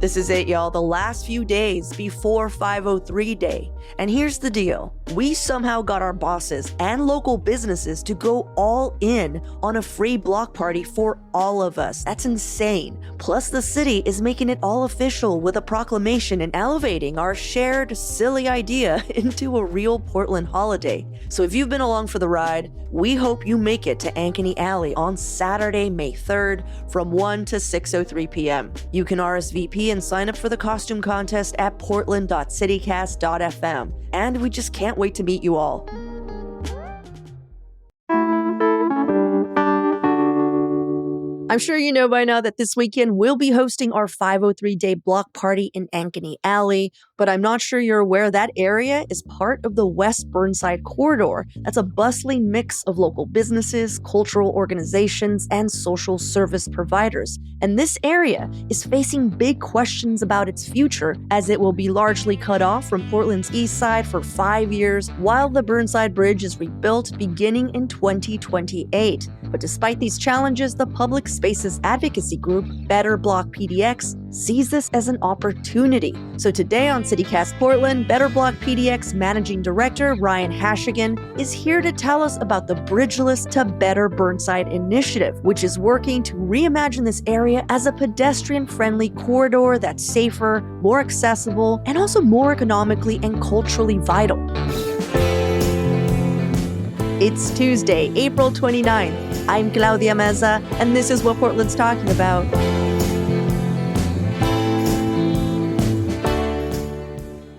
This is it, y'all. The last few days before 503 Day. And here's the deal. We somehow got our bosses and local businesses to go all in on a free block party for all of us. That's insane. Plus, the city is making it all official with a proclamation and elevating our shared silly idea into a real Portland holiday. So if you've been along for the ride, we hope you make it to Ankeny Alley on Saturday, May 3rd from 1 to 6:03 p.m. You can RSVP and sign up for the costume contest at portland.citycast.fm. And we just can't wait to meet you all. I'm sure you know by now that this weekend we'll be hosting our 503 Day block party in Ankeny Alley, but I'm not sure you're aware that area is part of the West Burnside corridor. That's a bustling mix of local businesses, cultural organizations, and social service providers. And this area is facing big questions about its future, as it will be largely cut off from Portland's east side for 5 years while the Burnside Bridge is rebuilt beginning in 2028. But despite these challenges, the public spaces advocacy group Better Block PDX sees this as an opportunity. So today on CityCast Portland, Better Block PDX Managing Director Ryan Hashigan is here to tell us about the Bridgeless to Better Burnside initiative, which is working to reimagine this area as a pedestrian-friendly corridor that's safer, more accessible, and also more economically and culturally vital. It's Tuesday, April 29th. I'm Claudia Meza, and this is what Portland's talking about.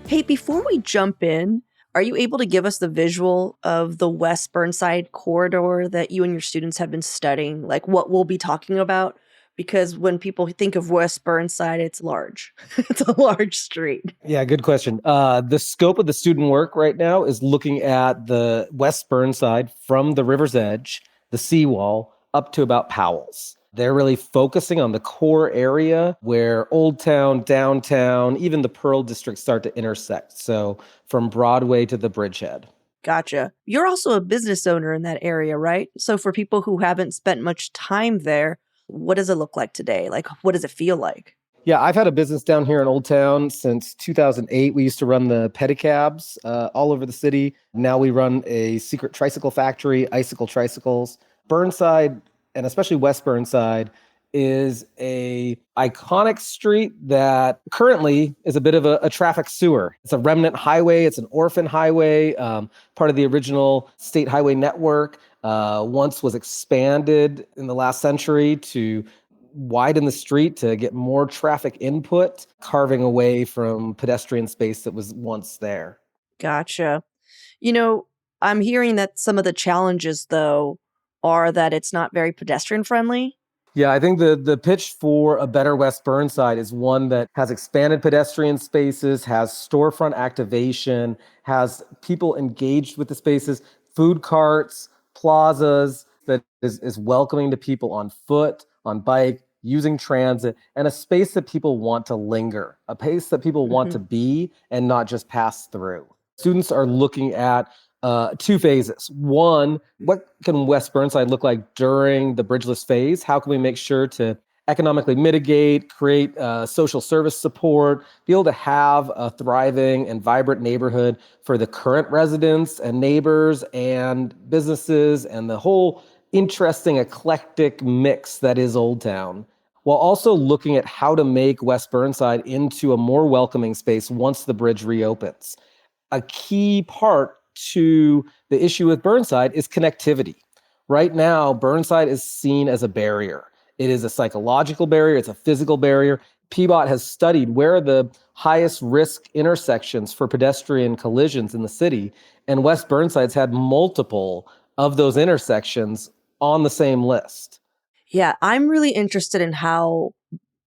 Hey, before we jump in, are you able to give us the visual of the West Burnside corridor that you and your students have been studying, like what we'll be talking about? Because when people think of West Burnside, it's large. It's a large street. Yeah, good question. The scope of the student work right now is looking at the West Burnside from the river's edge, the seawall, up to about Powell's. They're really focusing on the core area where Old Town, downtown, even the Pearl District start to intersect. So from Broadway to the bridgehead. Gotcha. You're also a business owner in that area, right? So for people who haven't spent much time there, what does it look like today? Like, what does it feel like? Yeah, I've had a business down here in Old Town since 2008. We used to run the pedicabs all over the city. Now we run a secret tricycle factory, Icicle Tricycles. Burnside, and especially West Burnside, is a iconic street that currently is a bit of a traffic sewer. It's a remnant highway. It's an orphan highway, part of the original state highway network. Once was expanded in the last century to widen the street to get more traffic input, carving away from pedestrian space that was once there. Gotcha. You know, I'm hearing that some of the challenges, though, are that it's not very pedestrian friendly. Yeah, I think the pitch for a better West Burnside is one that has expanded pedestrian spaces, has storefront activation, has people engaged with the spaces, food carts, plazas, that is welcoming to people on foot, on bike, using transit, and a space that people want to linger, a place that people want to be and not just pass through. Students are looking at two phases. One, what can West Burnside look like during the bridgeless phase? How can we make sure to economically mitigate, create social service support, be able to have a thriving and vibrant neighborhood for the current residents and neighbors and businesses and the whole interesting, eclectic mix that is Old Town, while also looking at how to make West Burnside into a more welcoming space once the bridge reopens. A key part to the issue with Burnside is connectivity. Right now, Burnside is seen as a barrier. It is a psychological barrier. It's a physical barrier. PBOT has studied where are the highest risk intersections for pedestrian collisions in the city, and West Burnside's had multiple of those intersections on the same list. Yeah, I'm really interested in how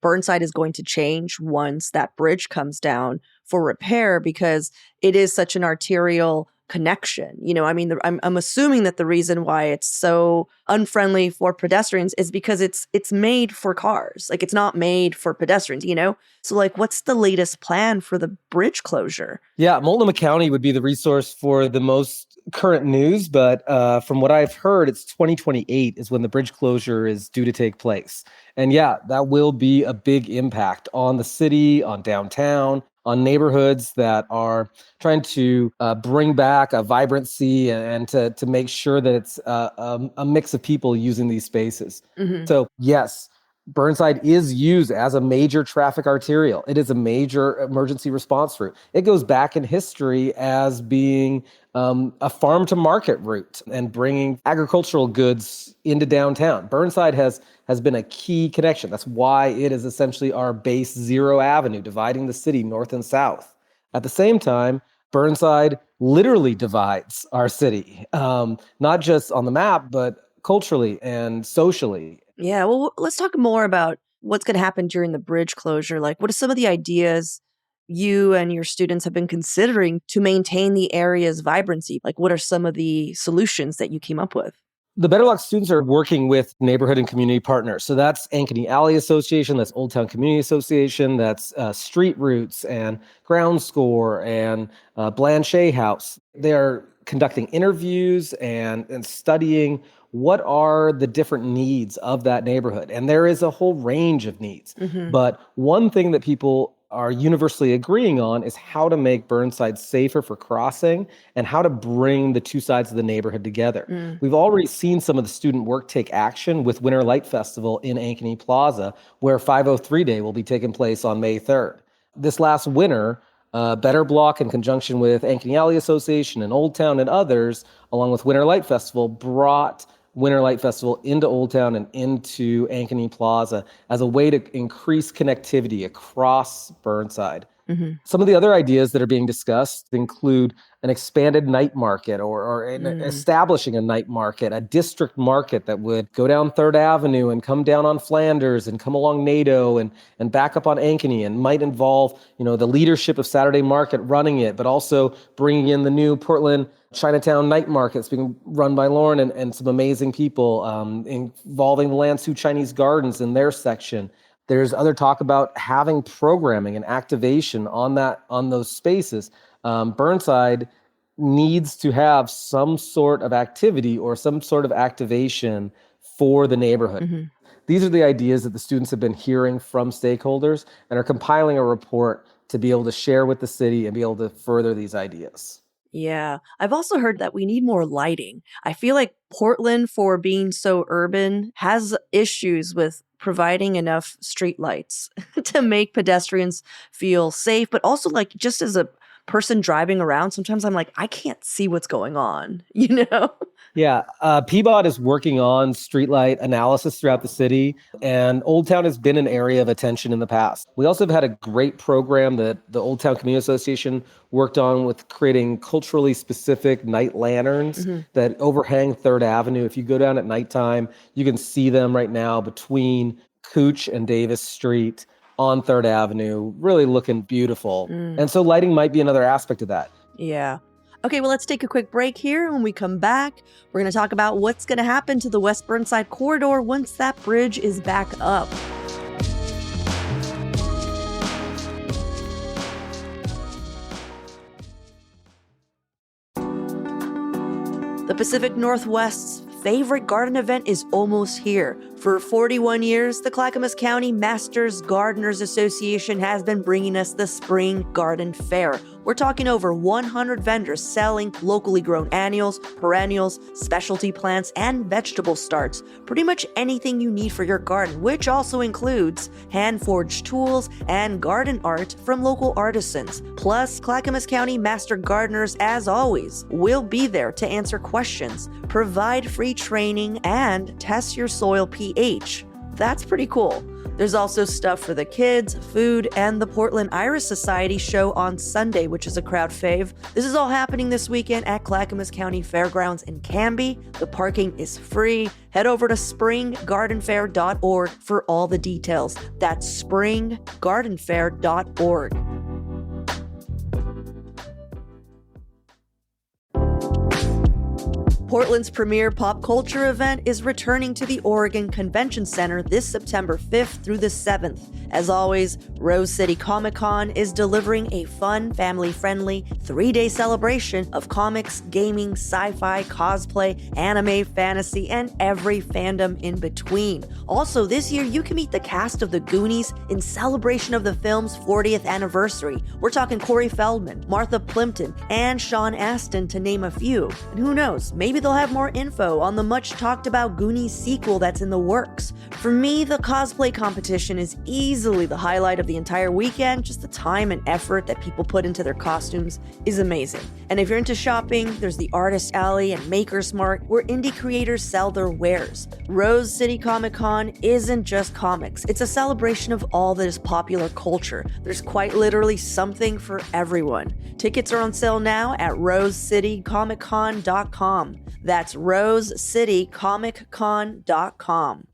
Burnside is going to change once that bridge comes down for repair, because it is such an arterial connection. You know, I mean, I'm assuming that the reason why it's so unfriendly for pedestrians is because it's made for cars. Like, it's not made for pedestrians, you know? So, like, what's the latest plan for the bridge closure? Yeah, Multnomah County would be the resource for the most current news, but from what I've heard, it's 2028 is when the bridge closure is due to take place. And yeah, that will be a big impact on the city, on downtown, on neighborhoods that are trying to bring back a vibrancy and to make sure that it's a mix of people using these spaces. Hmm. So, yes, Burnside is used as a major traffic arterial. It is a major emergency response route. It goes back in history as being a farm to market route and bringing agricultural goods into downtown. Burnside has been a key connection. That's why it is essentially our base zero avenue, dividing the city north and south. At the same time, Burnside literally divides our city, not just on the map, but culturally and socially. Yeah, well, let's talk more about what's going to happen during the bridge closure. Like, what are some of the ideas you and your students have been considering to maintain the area's vibrancy? Like, what are some of the solutions that you came up with? The Better Luck students are working with neighborhood and community partners. So that's Ankeny Alley Association, that's Old Town Community Association, that's Street Roots and Ground Score and Blanchet House. They're conducting interviews and studying what are the different needs of that neighborhood. And there is a whole range of needs. Hmm. But one thing that people are universally agreeing on is how to make Burnside safer for crossing and how to bring the two sides of the neighborhood together. Mm. We've already seen some of the student work take action with Winter Light Festival in Ankeny Plaza, where 503 Day will be taking place on May 3rd. This last winter, Better Block, in conjunction with Ankeny Alley Association and Old Town and others, along with Winter Light Festival, brought Winter Light Festival into Old Town and into Ankeny Plaza as a way to increase connectivity across Burnside. Hmm. Some of the other ideas that are being discussed include an expanded night market Mm. establishing a night market, a district market that would go down 3rd Avenue and come down on Flanders and come along NATO and back up on Ankeny, and might involve, the leadership of Saturday Market running it, but also bringing in the new Portland Chinatown night markets being run by Lauren and some amazing people, involving the Lansu Chinese Gardens in their section. There's other talk about having programming and activation on those spaces. Burnside needs to have some sort of activity or some sort of activation for the neighborhood. Hmm. These are the ideas that the students have been hearing from stakeholders and are compiling a report to be able to share with the city and be able to further these ideas. Yeah. I've also heard that we need more lighting. I feel like Portland, for being so urban, has issues with providing enough street lights to make pedestrians feel safe, but also, like, just as a person driving around, sometimes I'm like, I can't see what's going on, you know? Yeah, PBOT is working on streetlight analysis throughout the city, and Old Town has been an area of attention in the past. We also have had a great program that the Old Town Community Association worked on with creating culturally specific night lanterns Hmm. that overhang 3rd Avenue. If you go down at nighttime, you can see them right now between Cooch and Davis Street on 3rd Avenue, really looking beautiful. Mm. And so lighting might be another aspect of that. Yeah. Okay, well, let's take a quick break here. When we come back, we're going to talk about what's going to happen to the West Burnside corridor once that bridge is back up. The Pacific Northwest's favorite garden event is almost here. For 41 years, the Clackamas County Masters Gardeners Association has been bringing us the Spring Garden Fair. We're talking over 100 vendors selling locally grown annuals, perennials, specialty plants, and vegetable starts. Pretty much anything you need for your garden, which also includes hand-forged tools and garden art from local artisans. Plus, Clackamas County Master Gardeners, as always, will be there to answer questions, provide free training, and test your soil pH. That's pretty cool. There's also stuff for the kids, food, and the Portland Iris Society show on Sunday, which is a crowd fave. This is all happening this weekend at Clackamas County Fairgrounds in Canby. The parking is free. Head over to springgardenfair.org for all the details. That's springgardenfair.org. Portland's premier pop culture event is returning to the Oregon Convention Center this September 5th through the 7th. As always, Rose City Comic Con is delivering a fun, family-friendly 3-day celebration of comics, gaming, sci-fi, cosplay, anime, fantasy, and every fandom in between. Also, this year you can meet the cast of The Goonies in celebration of the film's 40th anniversary. We're talking Corey Feldman, Martha Plimpton, and Sean Astin, to name a few. And who knows, maybe they'll have more info on the much-talked-about Goonies sequel that's in the works. For me, the cosplay competition is easily the highlight of the entire weekend. Just the time and effort that people put into their costumes is amazing. And if you're into shopping, there's the Artist Alley and Maker's Mart, where indie creators sell their wares. Rose City Comic Con isn't just comics. It's a celebration of all that is popular culture. There's quite literally something for everyone. Tickets are on sale now at rosecitycomiccon.com. That's rosecitycomiccon.com.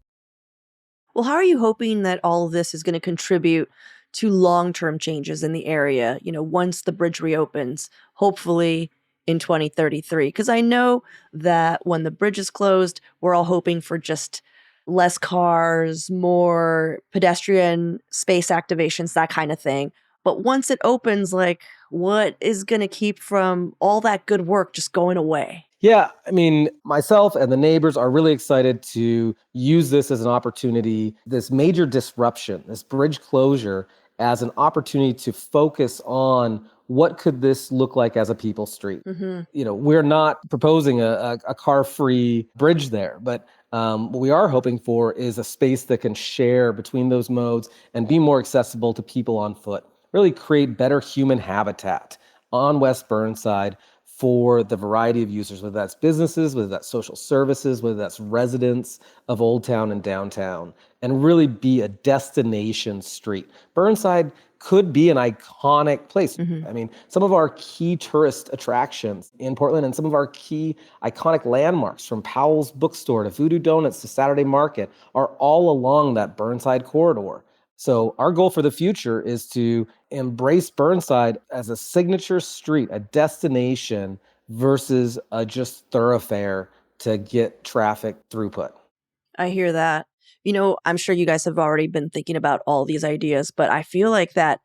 Well, how are you hoping that all of this is going to contribute to long-term changes in the area, once the bridge reopens, hopefully in 2033? Because I know that when the bridge is closed, we're all hoping for just less cars, more pedestrian space activations, that kind of thing. But once it opens, what is going to keep from all that good work just going away? Yeah, I mean, myself and the neighbors are really excited to use this as an opportunity, this major disruption, this bridge closure, as an opportunity to focus on what could this look like as a people street. We're not proposing a car-free bridge there, but what we are hoping for is a space that can share between those modes and be more accessible to people on foot, really create better human habitat on West Burnside for the variety of users, whether that's businesses, whether that's social services, whether that's residents of Old Town and downtown, and really be a destination street. Burnside could be an iconic place. I mean, some of our key tourist attractions in Portland and some of our key iconic landmarks, from Powell's Bookstore to Voodoo Donuts to Saturday Market, are all along that Burnside corridor. So our goal for the future is to embrace Burnside as a signature street, a destination, versus a just thoroughfare to get traffic throughput. I hear that. I'm sure you guys have already been thinking about all these ideas, but I feel like that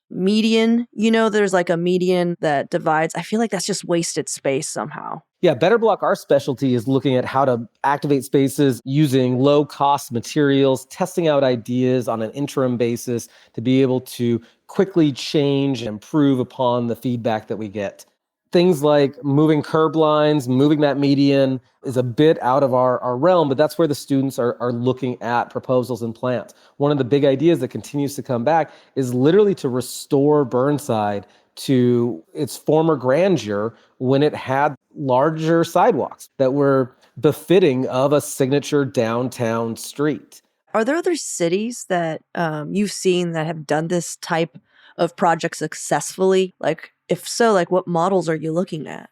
median, there's like a median that divides. I feel like that's just wasted space somehow. Yeah, Better Block, our specialty is looking at how to activate spaces using low-cost materials, testing out ideas on an interim basis to be able to quickly change and improve upon the feedback that we get. Things like moving curb lines, moving that median is a bit out of our realm, but that's where the students are looking at proposals and plans. One of the big ideas that continues to come back is literally to restore Burnside to its former grandeur when it had larger sidewalks that were befitting of a signature downtown street. Are there other cities that you've seen that have done this type of project successfully? If so, what models are you looking at?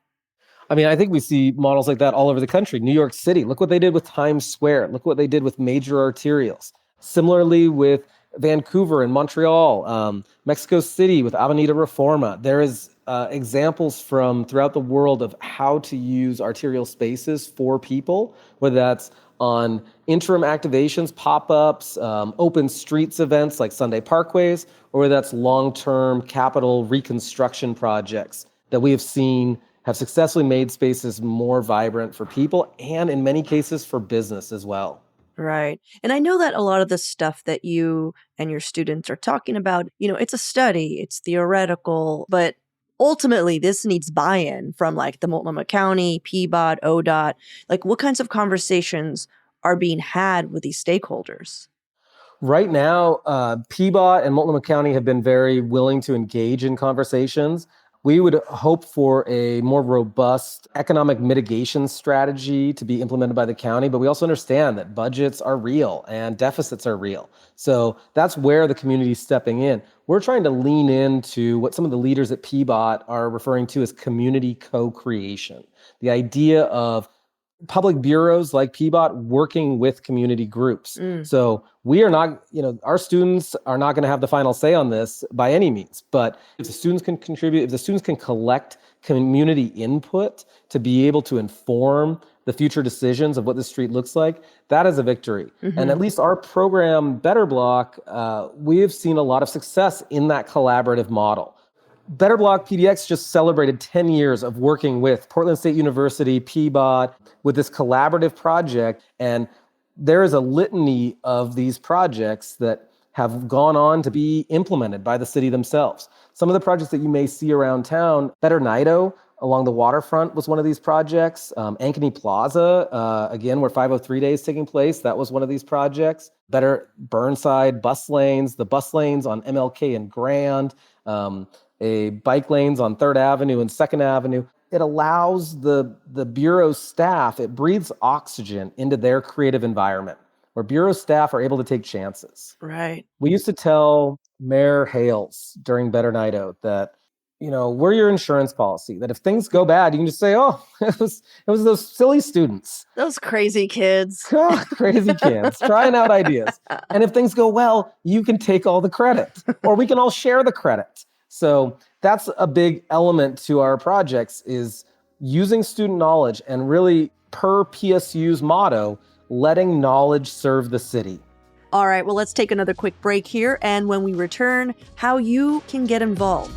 I mean, I think we see models like that all over the country. New York City, look what they did with Times Square. Look what they did with major arterials. Similarly with Vancouver and Montreal, Mexico City with Avenida Reforma. There is examples from throughout the world of how to use arterial spaces for people, whether that's on interim activations, pop-ups, open streets events like Sunday Parkways, or whether that's long-term capital reconstruction projects that we have seen have successfully made spaces more vibrant for people and in many cases for business as well. Right. And I know that a lot of the stuff that you and your students are talking about, it's a study, it's theoretical, but ultimately this needs buy-in from the Multnomah County, PBOT, ODOT. What kinds of conversations are being had with these stakeholders? Right now, PBOT and Multnomah County have been very willing to engage in conversations. We would hope for a more robust economic mitigation strategy to be implemented by the county, but we also understand that budgets are real and deficits are real. So that's where the community is stepping in. We're trying to lean into what some of the leaders at PBOT are referring to as community co-creation. The idea of public bureaus like PBOT working with community groups. So we are not, our students are not going to have the final say on this by any means, but if the students can contribute, if the students can collect community input to be able to inform the future decisions of what the street looks like, that is a victory. And at Mm-hmm. least our program, Better Block, we have seen a lot of success in that collaborative model. Better Block PDX just celebrated 10 years of working with Portland State University, PBOT, with this collaborative project. And there is a litany of these projects that have gone on to be implemented by the city themselves. Some of the projects that you may see around town, Better Nido along the waterfront was one of these projects. Ankeny Plaza, again, where 503 Day is taking place, that was one of these projects. Better Burnside bus lanes, the bus lanes on MLK and Grand, a bike lanes on 3rd Avenue and 2nd Avenue. It allows the Bureau staff, it breathes oxygen into their creative environment where Bureau staff are able to take chances. Right. We used to tell Mayor Hales during Better Nido that, we're your insurance policy, that if things go bad, you can just say, oh, it was those silly students. Those crazy kids. Crazy kids trying out ideas. And if things go well, you can take all the credit, or we can all share the credit. So that's a big element to our projects, is using student knowledge and really, per PSU's motto, letting knowledge serve the city. All right, well, let's take another quick break here. And when we return, how you can get involved.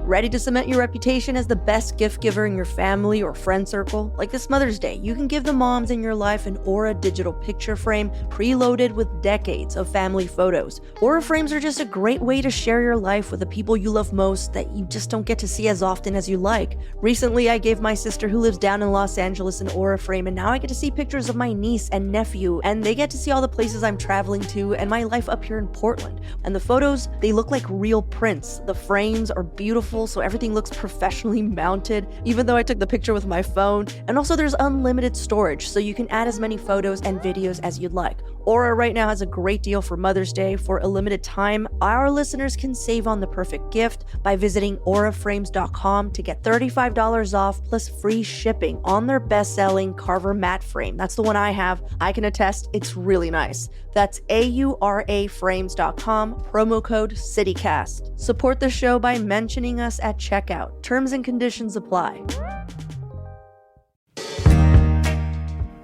Ready to cement your reputation as the best gift giver in your family or friend circle? Like this Mother's Day, you can give the moms in your life an Aura digital picture frame preloaded with decades of family photos. Aura frames are just a great way to share your life with the people you love most that you just don't get to see as often as you like. Recently, I gave my sister who lives down in Los Angeles an Aura frame, and now I get to see pictures of my niece and nephew, and they get to see all the places I'm traveling to and my life up here in Portland. And the photos, they look like real prints. The frames are beautiful, so everything looks professionally mounted, even though I took the picture with my phone. And also there's unlimited storage, so you can add as many photos and videos as you'd like. Aura right now has a great deal for Mother's Day. For a limited time, our listeners can save on the perfect gift by visiting auraframes.com to get $35 off plus free shipping on their best-selling Carver matte frame. That's the one I have. I can attest, it's really nice. That's auraframes.com, promo code CityCast. Support the show by mentioning us at checkout. Terms and conditions apply.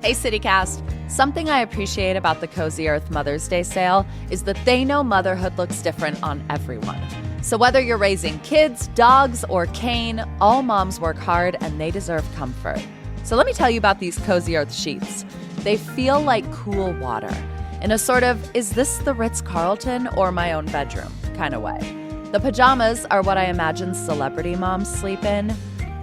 Hey CityCast, something I appreciate about the Cozy Earth Mother's Day sale is that they know motherhood looks different on everyone. So whether you're raising kids, dogs, or cane, all moms work hard and they deserve comfort. So let me tell you about these Cozy Earth sheets. They feel like cool water, in a sort of, is this the Ritz-Carlton or my own bedroom kind of way. The pajamas are what I imagine celebrity moms sleep in,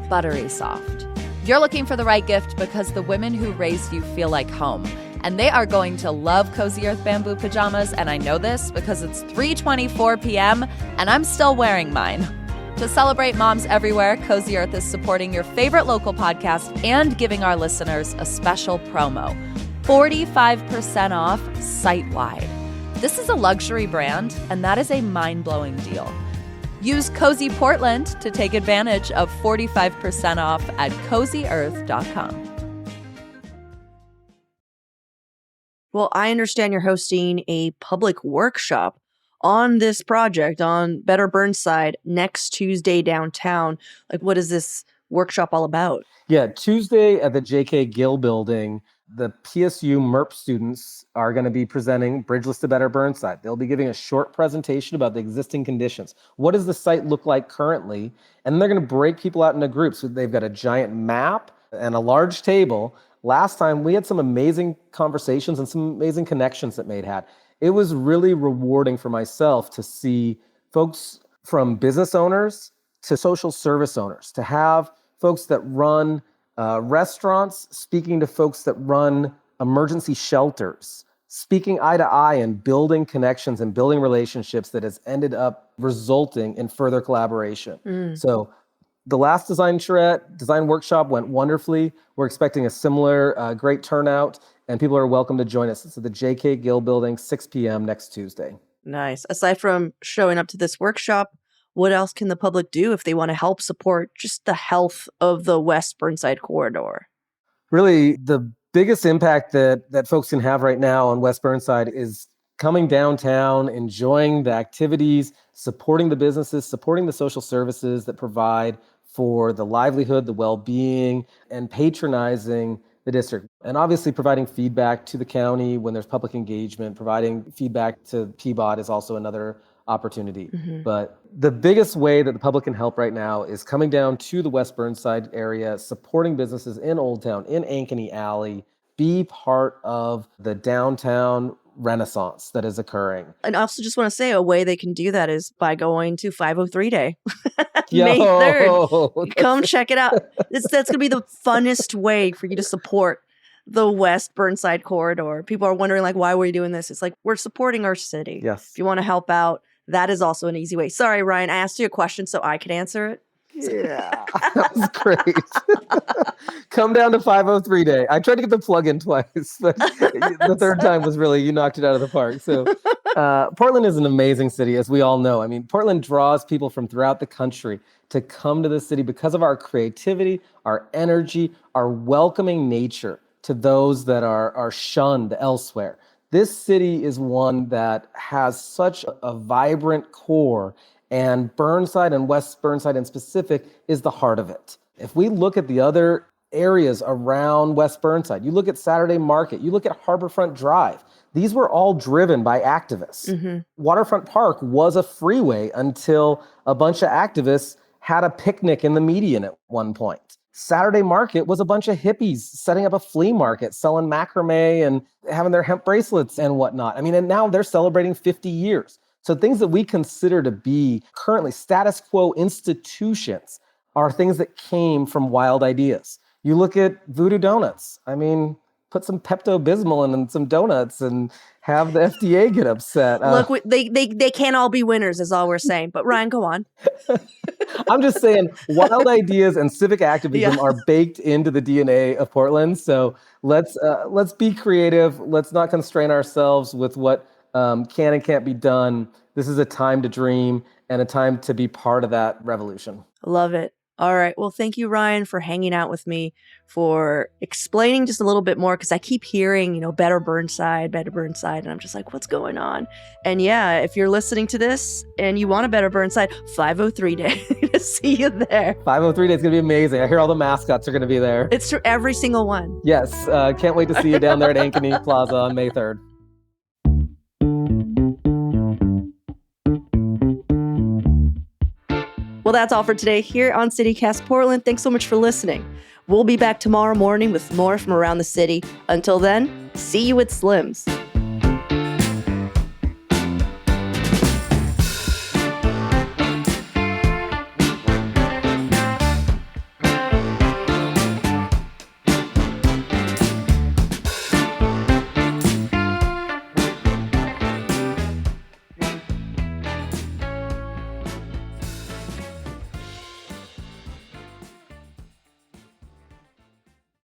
buttery soft. You're looking for the right gift because the women who raised you feel like home, and they are going to love Cozy Earth bamboo pajamas, and I know this because it's 3:24 p.m. and I'm still wearing mine. To celebrate moms everywhere, Cozy Earth is supporting your favorite local podcast and giving our listeners a special promo. 45% off site-wide. This is a luxury brand, and that is a mind-blowing deal. Use Cozy Portland to take advantage of 45% off at CozyEarth.com. Well, I understand you're hosting a public workshop on this project on Better Burnside next Tuesday downtown. Like, what is this workshop all about? Yeah, Tuesday at the J.K. Gill Building, the PSU MERP students are going to be presenting Bridgeless to Better Burnside. They'll be giving a short presentation about the existing conditions. What does the site look like currently? And they're going to break people out into groups. So they've got a giant map and a large table. Last time, we had some amazing conversations and some amazing connections that Made had. It was really rewarding for myself to see folks from business owners to social service owners, to have folks that run restaurants speaking to folks that run emergency shelters, speaking eye to eye and building connections and building relationships that has ended up resulting in further collaboration. So the last design workshop went wonderfully. We're expecting a similar great turnout, and people are welcome to join us. It's at the J.K. Gill Building, 6 p.m. next Tuesday. Nice. Aside from showing up to this workshop, what else can the public do if they want to help support just the health of the West Burnside corridor? Really, the biggest impact that folks can have right now on West Burnside is coming downtown, enjoying the activities, supporting the businesses, supporting the social services that provide for the livelihood, the well-being, and patronizing the district. And obviously providing feedback to the county when there's public engagement, providing feedback to PBOT is also another opportunity. But the biggest way that the public can help right now is coming down to the West Burnside area, supporting businesses in Old Town, in Ankeny Alley, be part of the downtown renaissance that is occurring. And I also just want to say a way they can do that is by going to 503 Day. May 3rd. Come check it out. That's going to be the funnest way for you to support the West Burnside corridor. People are wondering, like, why are we doing this? It's like, we're supporting our city. Yes. If you want to help out, that is also an easy way. Sorry, Ryan, I asked you a question so I could answer it. Yeah, that was great. Come down to 503 Day. I tried to get the plug in twice, but the third time was really, you knocked it out of the park. So Portland is an amazing city, as we all know. I mean, Portland draws people from throughout the country to come to the city because of our creativity, our energy, our welcoming nature to those that are shunned elsewhere. This city is one that has such a vibrant core, and Burnside and West Burnside in specific is the heart of it. If we look at the other areas around West Burnside, you look at Saturday Market, you look at Harborfront Drive, these were all driven by activists. Waterfront Park was a freeway until a bunch of activists had a picnic in the median at one point. Saturday Market was a bunch of hippies setting up a flea market, selling macrame and having their hemp bracelets and whatnot. I mean, and now they're celebrating 50 years. So things that we consider to be currently status quo institutions are things that came from wild ideas. You look at Voodoo Donuts. I mean, put some Pepto-Bismol in some donuts and have the FDA get upset. Look, they can't all be winners is all we're saying. But Ryan, go on. I'm just saying wild ideas and civic activism are baked into the DNA of Portland. So let's be creative. Let's not constrain ourselves with what can and can't be done. This is a time to dream and a time to be part of that revolution. Love it. All right. Well, thank you, Ryan, for hanging out with me, for explaining just a little bit more, because I keep hearing, better Burnside. And I'm just like, what's going on? And yeah, if you're listening to this and you want a better Burnside, 503 Day. See you there. 503 Day is going to be amazing. I hear all the mascots are going to be there. It's for every single one. Yes. Can't wait to see you down there at Ankeny Plaza on May 3rd. Well, that's all for today here on CityCast Portland. Thanks so much for listening. We'll be back tomorrow morning with more from around the city. Until then, see you at Slim's.